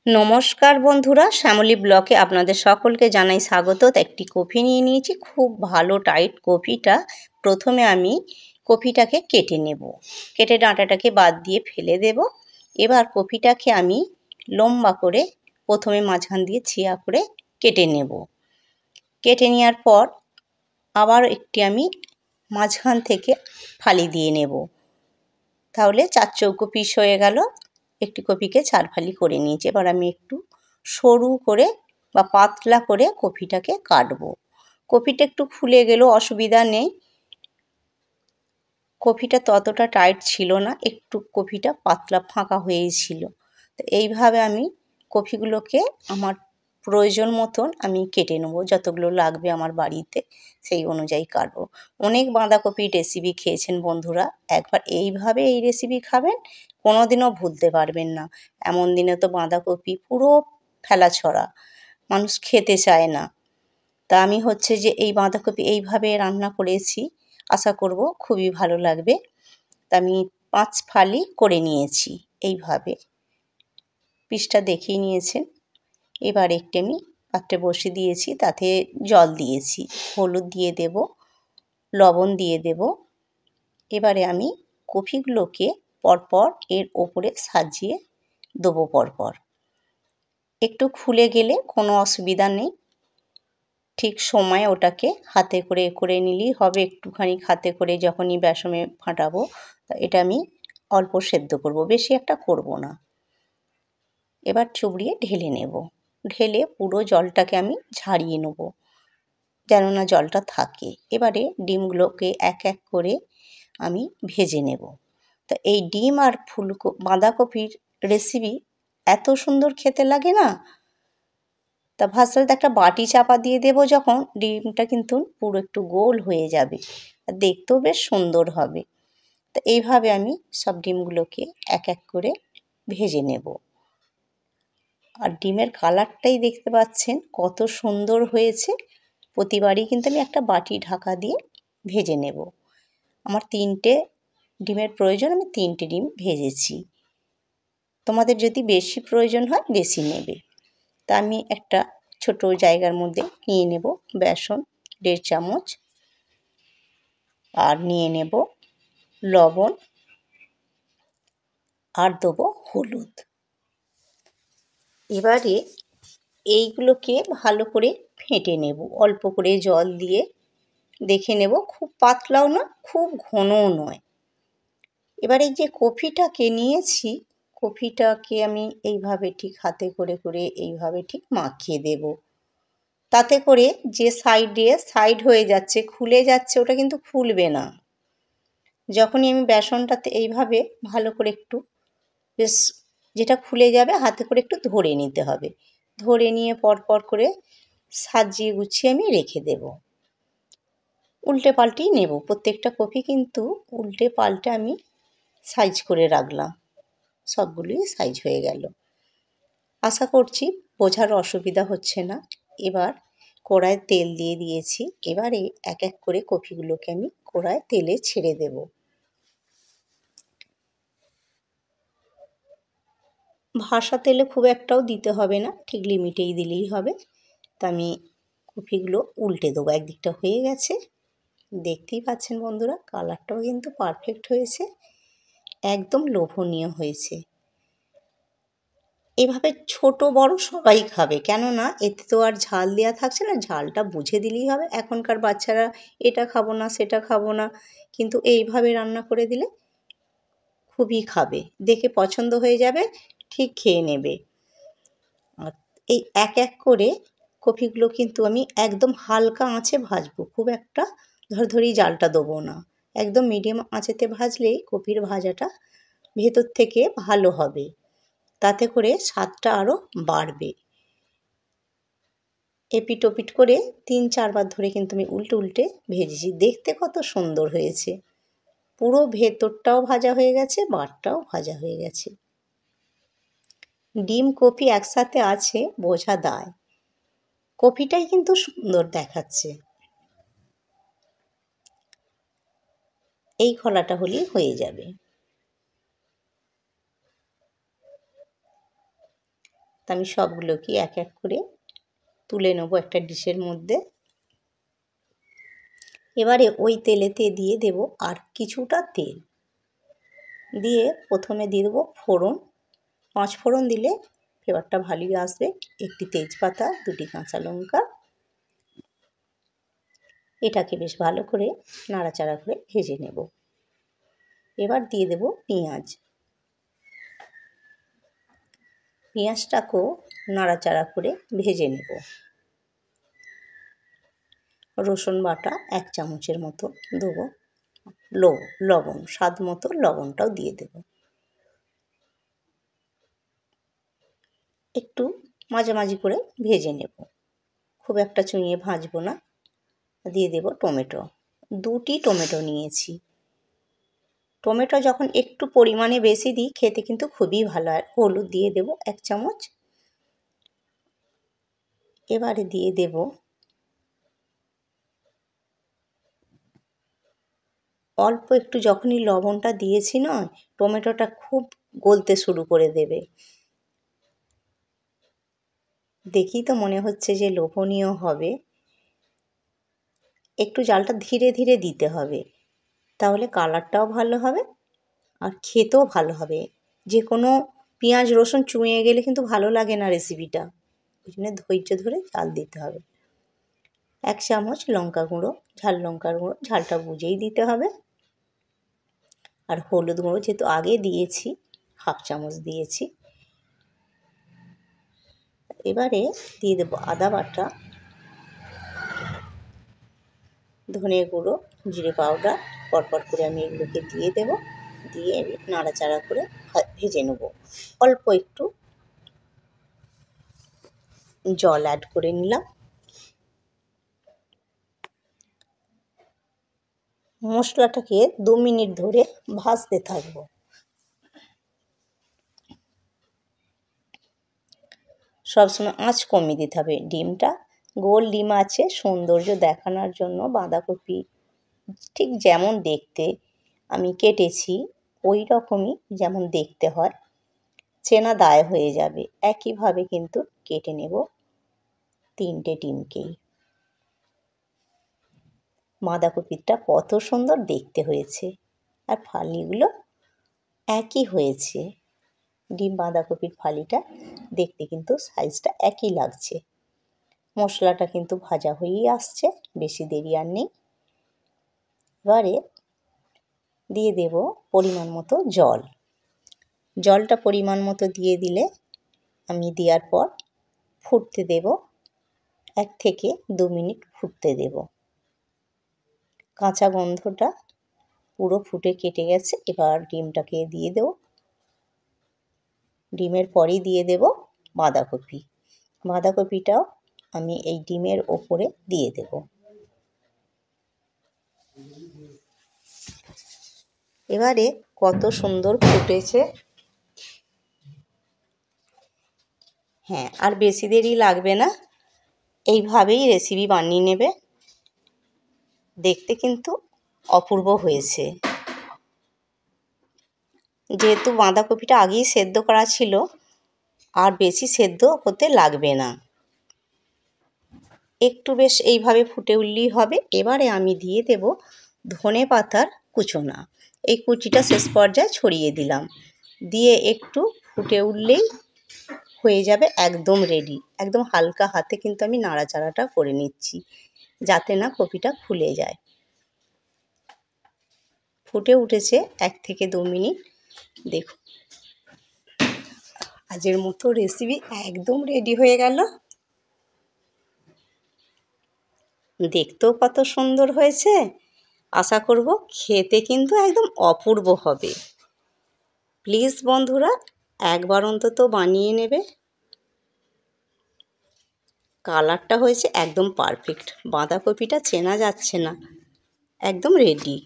নমস্কার বন্ধুরা, শ্যামলী ব্লকে আপনাদের সকলকে জানাই স্বাগত। একটি কফি নিয়ে নিয়েছি, খুব ভালো টাইট কফিটা। প্রথমে আমি কফিটাকে কেটে নেব, কেটে ডাঁটাটাকে বাদ দিয়ে ফেলে দেব। এবার কফিটাকে আমি লম্বা করে প্রথমে মাঝখান দিয়ে ছিয়া করে কেটে নেব। কেটে নেওয়ার পর আবার একটি আমি মাঝখান থেকে ফালি দিয়ে নেব, তাহলে 4 চৌকো পিস হয়ে গেল। একটি কপিকে 4 ফালি করে নিয়েছি। এবার আমি একটু সরু করে বা পাতলা করে কপিটাকে কাটবো। কপিটা একটু ফুলে গেলেও অসুবিধা নেই, কপিটা ততটা টাইট ছিল না, একটু কপিটা পাতলা ফাঁকা হয়েই ছিল। তো এইভাবে আমি কপিগুলোকে আমার প্রয়োজন মতন আমি কেটে নেবো, যতগুলো লাগবে আমার বাড়িতে সেই অনুযায়ী কাটবো। অনেক বাঁধাকপির রেসিপি খেয়েছেন বন্ধুরা, একবার এইভাবে এই রেসিপি খাবেন, কোনো দিনও ভুলতে পারবেন না। এমন দিনে তো বাঁধাকপি পুরো ফেলাছড়া, মানুষ খেতে চায় না। তা আমি হচ্ছে যে এই বাঁধাকপি এইভাবে রান্না করেছি, আশা করব খুবই ভালো লাগবে। তা আমি 5 ফালি করে নিয়েছি এইভাবে, পিসটা দেখিয়ে নিয়েছেন। এবার একটি আমি পাত্রে বসিয়ে দিয়েছি, তাতে জল দিয়েছি, হলুদ দিয়ে দেব, লবণ দিয়ে দেব। এবারে আমি কপিগুলোকে পরপর এর ওপরে সাজিয়ে দেবো পরপর। একটু খুলে গেলে কোনো অসুবিধা নেই, ঠিক সময়ে ওটাকে হাতে করে নিলেই হবে। একটুখানি হাতে করে যখনই বেসনে ফাটাবো, এটা আমি অল্প সেদ্ধ করব, বেশি একটা করব না। এবার চুবড়িয়ে ঢেলে নেব, ঢেলে পুরো জলটাকে আমি ঝারিয়ে নেব, যেন না জলটা থাকে। এবারে ডিমগুলোকে এক এক করে আমি ভেজে নেব। তো এই ডিম আর বাঁধাকপির রেসিপি এত সুন্দর খেতে লাগে না। তা ভাজতে একটা বাটি চাপা দিয়ে দেবো, যখন ডিমটা কিন্তু পুরো একটু গোল হয়ে যাবে আর দেখতেও বেশ সুন্দর হবে। তো এইভাবে আমি সব ডিমগুলোকে এক এক করে ভেজে নেব। আর ডিমের কালারটাই দেখতে পাচ্ছেন কত সুন্দর হয়েছে। প্রতিবারই কিন্তু আমি একটা বাটি ঢাকা দিয়ে ভেজে নেব। আমার 3টে ডিমের প্রয়োজন, আমি 3টে ডিম ভেজেছি। তোমাদের যদি বেশি প্রয়োজন হয় বেশি নেবে। তা আমি একটা ছোট জায়গার মধ্যে নিয়ে নেব বেসন 1.5 চামচ, আর নিয়ে নেব লবণ, আর দেবো হলুদ। এবারে এইগুলোকে ভালো করে ফেটে নেব, অল্প করে জল দিয়ে দেখে নেব, খুব পাতলাও না খুব ঘনও নয়। এবার এই যে কফিটাকে নিয়েছি, কফিটাকে আমি এইভাবে ঠিক হাতে করে এইভাবে ঠিক মাখিয়ে দেব। তাতে করে যে সাইড হয়ে যাচ্ছে, খুলে যাচ্ছে, ওটা কিন্তু খুলবে না। যখনই আমি বেসনটাতে এইভাবে ভালো করে একটু বেশ, যেটা খুলে যাবে হাতে করে একটু ধরে নিতে হবে, ধরে নিয়ে পরপর করে সাজিয়ে গুছিয়ে আমি রেখে দেব। উল্টে পাল্টেই নেব, প্রত্যেকটা কফি কিন্তু উল্টে পাল্টে আমি সাইজ করে রাখলাম, সবগুলোই সাইজ হয়ে গেল। আশা করছি বোঝার অসুবিধা হচ্ছে না। এবার কড়ায় তেল দিয়ে দিয়েছি, এবারে এক এক করে কফিগুলোকে আমি কড়ায় তেলে ছেড়ে দেব। ভাসা তেলে খুব একটাও দিতে হবে না, ঠিক লিমিটেই দিলেই হবে। তা আমি কফিগুলো উল্টে দেবো, একদিকটা হয়ে গেছে, দেখতেই পাচ্ছেন বন্ধুরা, কালারটাও কিন্তু পারফেক্ট হয়েছে, একদম লোভনীয় হয়েছে। এভাবে ছোট বড় সবাই খাবে, কেননা এতে তো আর ঝাল দেওয়া থাকছে না, ঝালটা বুঝে দিলেই হবে। এখনকার বাচ্চারা এটা খাবো না সেটা খাবো না, কিন্তু এইভাবে রান্না করে দিলে খুবই খাবে, দেখে পছন্দ হয়ে যাবে, ঠিক খেয়ে নেবে। আর এই এক এক করে কফিগুলো কিন্তু আমি একদম হালকা আঁচে ভাজবো, খুব একটা ধরধরি জালটা দেবো না, একদম মিডিয়াম আঁচেতে ভাজলেই কফির ভাজাটা ভেতর থেকে ভালো হবে, তাতে করে স্বাদটা আরও বাড়বে। এপিট ওপিট করে 3-4 বার ধরে কিন্তু আমি উল্টে ভেজেছি, দেখতে কত সুন্দর হয়েছে। পুরো ভেতরটাও ভাজা হয়ে গেছে, বারটাও ভাজা হয়ে গেছে। ডিম কফি একসাথে আছে বোঝা দায়, কফিটাই কিন্তু সুন্দর দেখাচ্ছে। এই খোলাটা হলেই হয়ে যাবে। তা আমি সবগুলোকে এক এক করে তুলে নেব একটা ডিশের মধ্যে। এবারে ওই তেলেতে দিয়ে দেব আর কিছুটা তেল, দিয়ে প্রথমে দিয়ে দেবো ফোড়ন। 5 ফোড়ন দিলে ফ্লেভারটা ভালোই আসবে। একটি তেজপাতা, 2টি কাঁচা লঙ্কা। এটাকে বেশ ভালো করে নাড়াচাড়া করে ভেজে নেব। এবার দিয়ে দেব পেঁয়াজ। পেঁয়াজটাকেও নাড়াচাড়া করে ভেজে নেব। রসুন বাটা 1 চামচের মতো দেবো। লবণ, স্বাদ মতো লবণটাও দিয়ে দেব। একটু মাঝামাঝি করে ভেজে নেব, খুব একটা চুইয়ে ভাজবো না। দিয়ে দেব টমেটো। 2টি টমেটো নিয়েছি। টমেটো যখন একটু পরিমাণে বেশি দিই খেতে কিন্তু খুবই ভালো হয়। হলুদ দিয়ে দেব 1 চামচ। এবারে দিয়ে দেব অল্প একটু, যখনই লবণটা দিয়েছি না, টমেটোটা খুব গলতে শুরু করে দেবে। দেখেই তো মনে হচ্ছে যে লোভনীয় হবে। একটু জালটা ধীরে ধীরে দিতে হবে, তাহলে কালারটাও ভালো হবে আর খেতেও ভালো হবে। যে কোনো পেঁয়াজ রসুন চুঁয়ে গেলে কিন্তু ভালো লাগে না রেসিপিটা, ওই জন্য ধৈর্য ধরে জাল দিতে হবে। 1 চামচ লঙ্কা গুঁড়ো, ঝাল লঙ্কার গুঁড়ো, ঝালটা বুঝেই দিতে হবে। আর হলুদ গুঁড়ো যেহেতু আগে দিয়েছি, 1/2 চামচ দিয়েছি। এবারে দিয়ে দেবো আদা বাটা, ধনে গুঁড়ো, জিরে পাউডার। পরপর করে আমি এগুলোকে দিয়ে দেব। দিয়ে নাড়াচাড়া করে ভেজে নেব। অল্প একটু জল অ্যাড করে নিলাম। মশলাটাকে 2 মিনিট ধরে ভাজতে থাকবো। সবসময় আঁচ কমিয়ে দিতে হবে। ডিমটা গোল ডিম আছে, সৌন্দর্য দেখানোর জন্য বাঁধাকপি ঠিক যেমন দেখতে আমি কেটেছি ওই রকমই যেমন দেখতে হয়, চেনা দায় হয়ে যাবে। একইভাবে কিন্তু কেটে নেব 3টে ডিমকেই। বাঁধাকপিটা কত সুন্দর দেখতে হয়েছে, আর ফালিগুলো একই হয়েছে। ডিম বাঁধাকপির ফালিটা দেখতে কিন্তু সাইজটা একই লাগছে। মশলাটা কিন্তু ভাজা হয়েই আসছে, বেশি দেরি আর নেই। এবারে দিয়ে দেব পরিমাণ মতো জল। জলটা পরিমাণ মতো দিয়ে দিলে আমি দেওয়ার পর ফুটতে দেব। 1 থেকে 2 মিনিট ফুটতে দেব। কাঁচা গন্ধটা পুরো ফুটে কেটে গেছে। এবার ডিমটাকে দিয়ে দেব। ডিমের পরেই দিয়ে দেব বাঁধাকপি। বাঁধাকপিটাও আমি এই ডিমের ওপরে দিয়ে দেব। এবারে কত সুন্দর ফুটেছে। হ্যাঁ, আর বেশি দেরি লাগবে না। এইভাবেই রেসিপি বানিয়ে নেবে। দেখতে কিন্তু অপূর্ব হয়েছে। যেহেতু বাঁধাকপিটা আগেই সেদ্ধ করা ছিল, আর বেশি সেদ্ধ হতে লাগবে না। একটু বেশ এইভাবে ফুটে উঠলেই হবে। এবারে আমি দিয়ে দেব ধনেপাতার কুচোনা। এই কুচিটা শেষ পর্যায়ে ছড়িয়ে দিলাম। দিয়ে একটু ফুটে উঠলেই হয়ে যাবে একদম রেডি। একদম হালকা হাতে কিন্তু আমি নাড়াচাড়াটা করে নিচ্ছি, যাতে না কপিটা খুলে যায়। ফুটে উঠেছে 1 থেকে 2 মিনিট। দেখুন, আজের মতো রেসিপি একদম রেডি হয়ে গেল। দেখতেও কত সুন্দর হয়েছে। আশা করব খেতে কিন্তু একদম অপূর্ব হবে। প্লিজ বন্ধুরা, একবার অন্তত বানিয়ে নেবে। কালারটা হয়েছে একদম পারফেক্ট। বাঁধাকপিটা চেনা যাচ্ছে না, একদম রেডি।